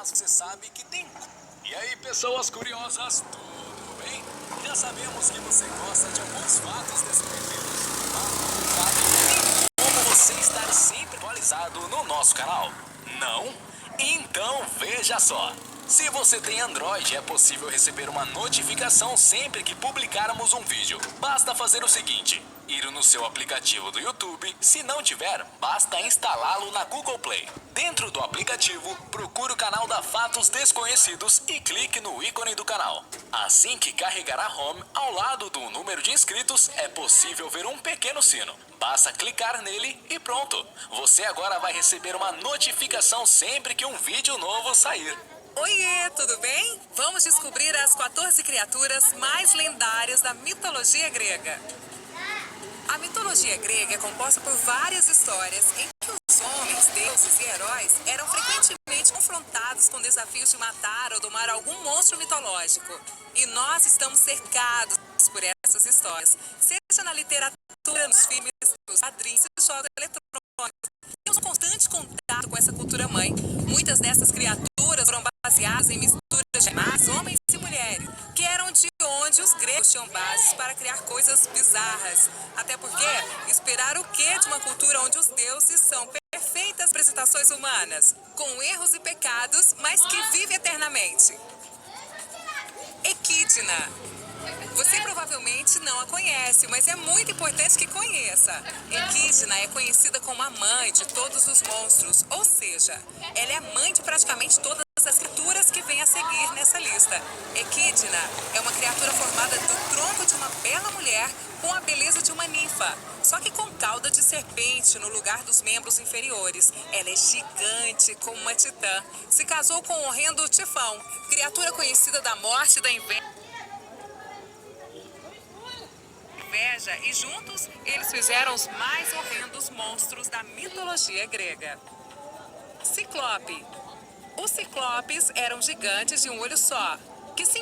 mas você sabe que tem... E aí, pessoas curiosas, tudo bem? Já sabemos que você gosta de alguns fatos desconhecidos. Mas como você estar sempre atualizado no nosso canal? Não? Então veja só. Se você tem Android, é possível receber uma notificação sempre que publicarmos um vídeo. Basta fazer o seguinte: ir no seu aplicativo do YouTube. Se não tiver, basta instalá-lo na Google Play. Dentro do aplicativo, procure o canal da Fatos Desconhecidos e clique no ícone do canal. Assim que carregar a home, ao lado do número de inscritos, é possível ver um pequeno sino. Basta clicar nele e pronto. Você agora vai receber uma notificação sempre que um vídeo novo sair. Oiê, tudo bem? Vamos descobrir as 14 criaturas mais lendárias da mitologia grega. A mitologia grega é composta por várias histórias em que os homens, deuses e heróis eram frequentemente confrontados com desafios de matar ou domar algum monstro mitológico. E nós estamos cercados por essas histórias, seja na literatura, nos filmes, nos quadrinhos e nos jogos eletrônicos. Temos um constante contato com essa cultura mãe. Muitas dessas criaturas foram baseadas em misturas de animais, homens e mulheres, que eram de onde os gregos tinham bases para criar coisas bizarras. Até porque, esperar o quê de uma cultura onde os deuses são perfeitas representações humanas, com erros e pecados, mas que vive eternamente? Equidna. Você provavelmente não a conhece, mas é muito importante que conheça. Equidna é conhecida como a mãe de todos os monstros, ou seja, ela é a mãe de praticamente todas as criaturas que vêm a seguir nessa lista. Equidna é uma criatura formada do tronco de uma bela mulher com a beleza de uma ninfa, só que com cauda de serpente no lugar dos membros inferiores. Ela é gigante como uma titã. Se casou com o horrendo Tifão, criatura conhecida da morte e da inveja, e juntos eles fizeram os mais horrendos monstros da mitologia grega. Ciclope. Os ciclopes eram gigantes de um olho só, que se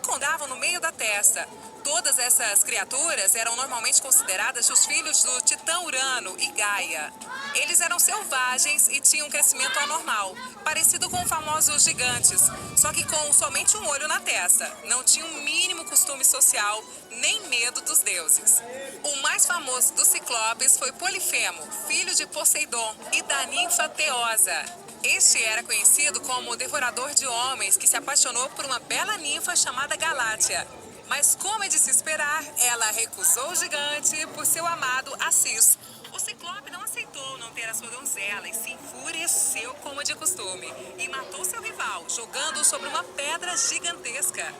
encontravam no meio da testa. Todas essas criaturas eram normalmente consideradas os filhos do Titã Urano e Gaia. Eles eram selvagens e tinham um crescimento anormal, parecido com os famosos gigantes, só que com somente um olho na testa. Não tinham o mínimo costume social, nem medo dos deuses. O mais famoso dos ciclopes foi Polifemo, filho de Poseidon e da ninfa Teosa. Este era conhecido como o devorador de homens que se apaixonou por uma bela ninfa chamada Galátia. Mas, como é de se esperar, ela recusou o gigante por seu amado Assis. O ciclope não aceitou não ter a sua donzela e se enfureceu como de costume e matou seu rival, jogando-o sobre uma pedra gigantesca.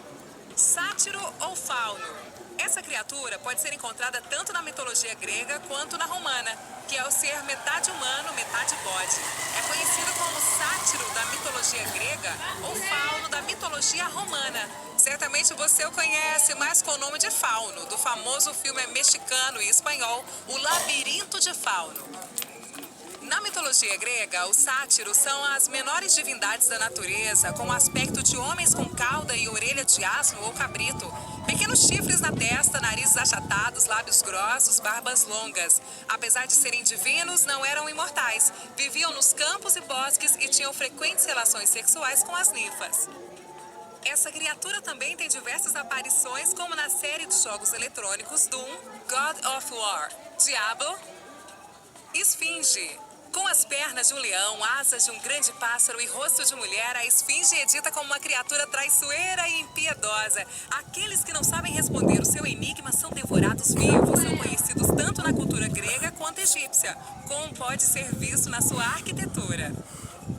Sátiro ou fauno. Essa criatura pode ser encontrada tanto na mitologia grega quanto na romana, que é o ser metade humano, metade bode. É conhecido como sátiro da mitologia grega ou fauno da mitologia romana. Certamente você o conhece mais com o nome de Fauno, do famoso filme mexicano e espanhol O Labirinto de Fauno. Na mitologia grega, os sátiros são as menores divindades da natureza, com o aspecto de homens com cauda e orelha de asno ou cabrito, pequenos chifres na testa, narizes achatados, lábios grossos, barbas longas. Apesar de serem divinos, não eram imortais, viviam nos campos e bosques e tinham frequentes relações sexuais com as ninfas. Essa criatura também tem diversas aparições, como na série de jogos eletrônicos Doom, God of War, Diablo, Esfinge. Com as pernas de um leão, asas de um grande pássaro e rosto de mulher, a esfinge é dita como uma criatura traiçoeira e impiedosa. Aqueles que não sabem responder o seu enigma são devorados vivos. São conhecidos tanto na cultura grega quanto egípcia, como pode ser visto na sua arquitetura.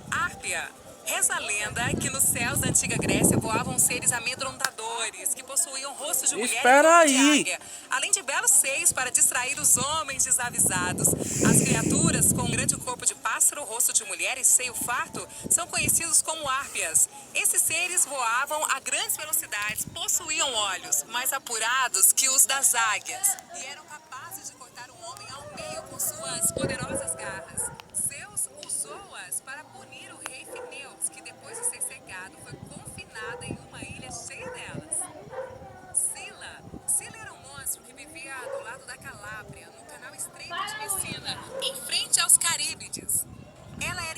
Árpia. Reza a lenda que nos céus da antiga Grécia voavam seres amedrontadores, que possuíam rostos de mulher e corpo de águia, além de belos seios para distrair os homens desavisados. As criaturas com um grande corpo de pássaro, rosto de mulher e seio farto são conhecidos como árpias. Esses seres voavam a grandes velocidades, possuíam olhos mais apurados que os das águias e eram capazes de cortar um homem ao meio com suas poderosas garras. Zeus usou-as para punir o rei Fineus, que depois de ser cegado foi confinado em uma ilha cheia delas. Sila era um monstro que vivia do lado da Calábria, no canal estreito de Messina, em frente aos Caríbides. Ela era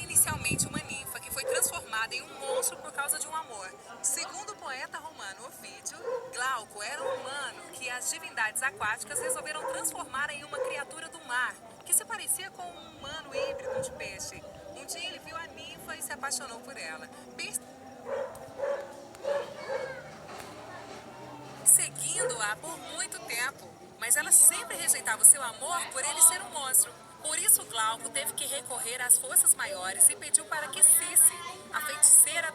aquáticas resolveram transformar em uma criatura do mar, que se parecia com um humano híbrido de peixe. Um dia ele viu a ninfa e se apaixonou por ela, seguindo-a por muito tempo. Mas ela sempre rejeitava o seu amor por ele ser um monstro. Por isso Glauco teve que recorrer às forças maiores e pediu para que Cici, a feiticeira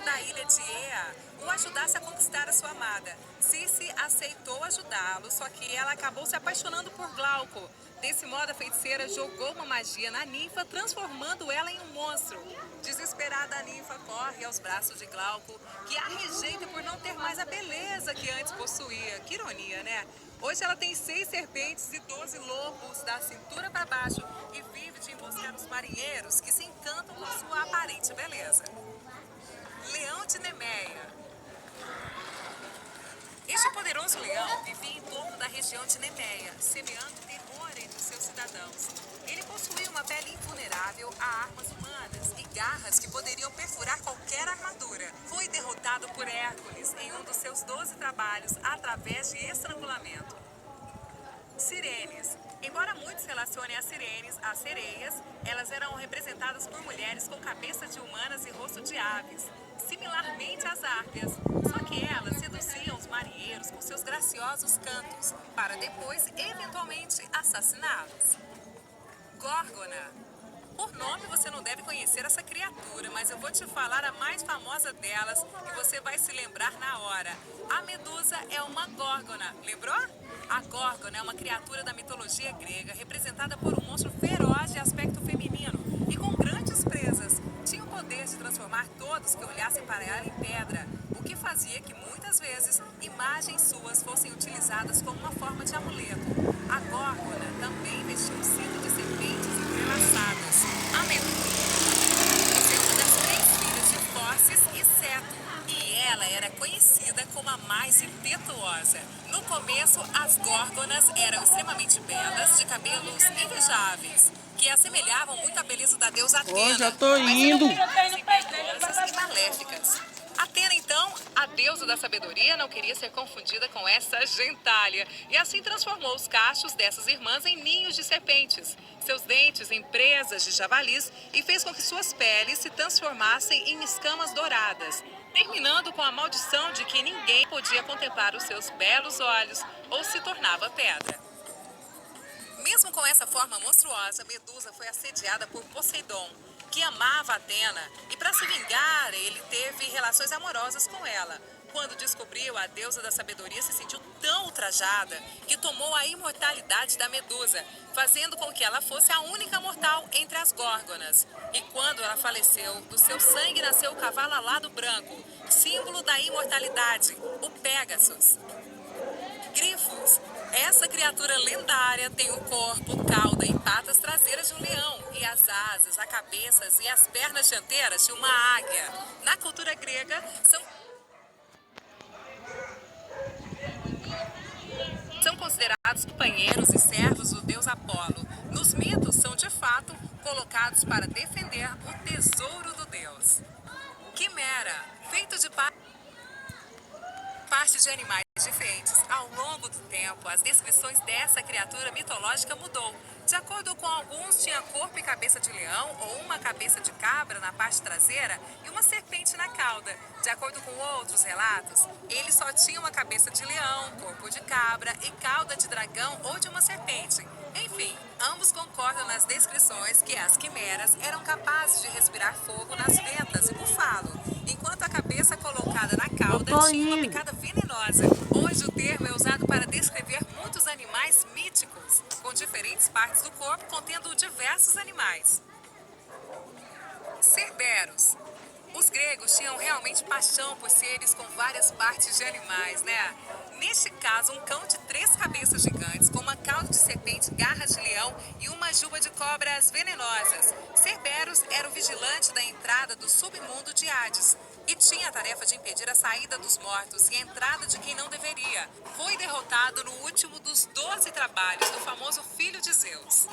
da ilha de Ea, o ajudasse a conquistar a sua amada. Cici aceitou ajudá-lo, só que ela acabou se apaixonando por Glauco. Desse modo, a feiticeira jogou uma magia na ninfa, transformando ela em um monstro. Desesperada, a ninfa corre aos braços de Glauco, que a rejeita por não ter mais a beleza que antes possuía. Que ironia, né? Hoje ela tem 6 serpentes e 12 lobos da cintura para baixo e vive de emboscar os marinheiros que se encantam com sua aparente beleza. Leão de Nemeia. Este poderoso leão vivia em torno da região de Nemeia, semeando terror entre seus cidadãos. Ele possuía uma pele invulnerável a armas humanas e garras que poderiam perfurar qualquer armadura. Foi derrotado por Hércules em um dos seus 12 trabalhos através de estrangulamento. Sirenes. Embora muitos relacionem as sirenes às sereias, elas eram representadas por mulheres com cabeça de humanas e rosto de aves, similarmente às árpias, só que elas seduziam os marinheiros com seus graciosos cantos, para depois, eventualmente, assassiná-los. Górgona. Por nome você não deve conhecer essa criatura, mas eu vou te falar a mais famosa delas e você vai se lembrar na hora. A Medusa é uma górgona, lembrou? A górgona é uma criatura da mitologia grega, representada por um monstro feroz de aspecto feminino e com grandes presas. Tinha o poder de transformar todos que olhassem para ela em pedra, o que fazia que muitas vezes imagens suas fossem utilizadas como uma forma de amuleto. A górgona também vestia um cinto de serpentes entrelaçadas. A Medusa é uma das 3 filhas de Fóssis e Ceto, e ela era conhecida como a mais impetuosa. No começo, as górgonas eram extremamente belas, de cabelos invejáveis, que assemelhavam muito a beleza da deusa Atena. Já tô indo. Mas e maléficas. Atena, então, a deusa da sabedoria, não queria ser confundida com essa gentalha e assim transformou os cachos dessas irmãs em ninhos de serpentes, seus dentes em presas de javalis e fez com que suas peles se transformassem em escamas douradas, terminando com a maldição de que ninguém podia contemplar os seus belos olhos ou se tornava pedra. Mesmo com essa forma monstruosa, Medusa foi assediada por Poseidon, que amava Atena, e para se vingar, ele teve relações amorosas com ela. Quando descobriu, a deusa da sabedoria se sentiu tão ultrajada que tomou a imortalidade da Medusa, fazendo com que ela fosse a única mortal entre as górgonas. E quando ela faleceu, do seu sangue nasceu o cavalo alado branco, símbolo da imortalidade, o Pégasus. Grifos. Essa criatura lendária tem o corpo, cauda e patas traseiras de um leão e as asas, a cabeça e as pernas dianteiras de uma águia. Na cultura grega, são considerados companheiros e servos do deus Apolo. Nos mitos, são de fato colocados para defender o tesouro do deus. Quimera. Feito de parte de animais diferentes. Ao longo do tempo, as descrições dessa criatura mitológica mudou. De acordo com alguns, tinha corpo e cabeça de leão ou uma cabeça de cabra na parte traseira e uma serpente na cauda. De acordo com outros relatos, ele só tinha uma cabeça de leão, corpo de cabra e cauda de dragão ou de uma serpente. Enfim, ambos concordam nas descrições que as quimeras eram capazes de respirar fogo nas ventas e bufá-lo, enquanto a cabeça colocada na cauda tinha uma picada venenosa. Hoje o termo é usado para descrever muitos animais míticos, com diferentes partes do corpo contendo diversos animais. Cerberos. Os gregos tinham realmente paixão por seres com várias partes de animais, né? Neste caso, um cão de 3 cabeças gigantes, com uma cauda de serpente, garras de leão e uma juba de cobras venenosas. Cerberus era o vigilante da entrada do submundo de Hades e tinha a tarefa de impedir a saída dos mortos e a entrada de quem não deveria. Foi derrotado no último dos 12 trabalhos do famoso filho de Zeus.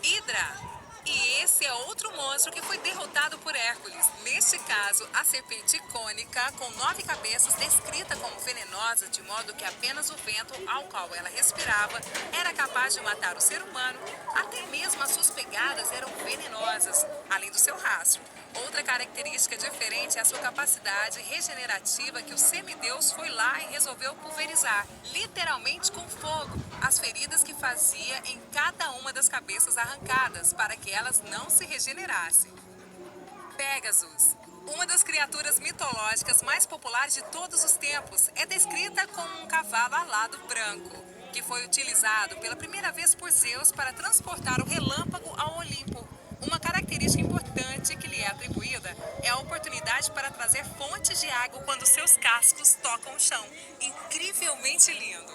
Hidra. E esse é outro monstro que foi derrotado por Hércules. Neste caso, a serpente icônica, com 9 cabeças, descrita como venenosa, de modo que apenas o vento ao qual ela respirava era capaz de matar o ser humano. Até mesmo as suas pegadas eram venenosas, além do seu rastro. Outra característica diferente é a sua capacidade regenerativa, que o semideus foi lá e resolveu pulverizar, literalmente com fogo, as feridas que fazia em cada uma das cabeças arrancadas, para que elas não se regenerassem. Pegasus. Uma das criaturas mitológicas mais populares de todos os tempos, é descrita como um cavalo alado branco, que foi utilizado pela primeira vez por Zeus para transportar o relâmpago ao Olimpo. Uma característica importante que lhe é atribuída é a oportunidade para trazer fontes de água quando seus cascos tocam o chão. Incrivelmente lindo!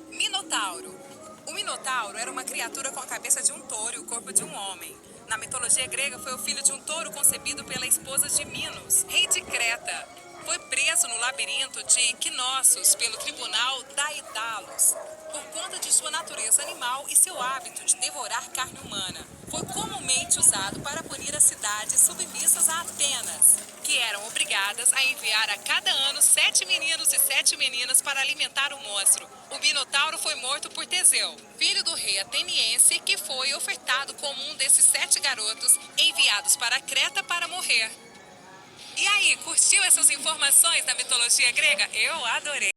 Minotauro. O Minotauro era uma criatura com a cabeça de um touro e o corpo de um homem. Na mitologia grega, foi o filho de um touro concebido pela esposa de Minos, rei de Creta. Foi preso no labirinto de Knossos pelo tribunal Daedalus, por conta de sua natureza animal e seu hábito de devorar carne humana. Foi comumente usado para punir as cidades submissas a Atenas, que eram obrigadas a enviar a cada ano 7 meninos e 7 meninas para alimentar o monstro. O Minotauro foi morto por Teseu, filho do rei ateniense, que foi ofertado como um desses 7 garotos enviados para Creta para morrer. E aí, curtiu essas informações da mitologia grega? Eu adorei!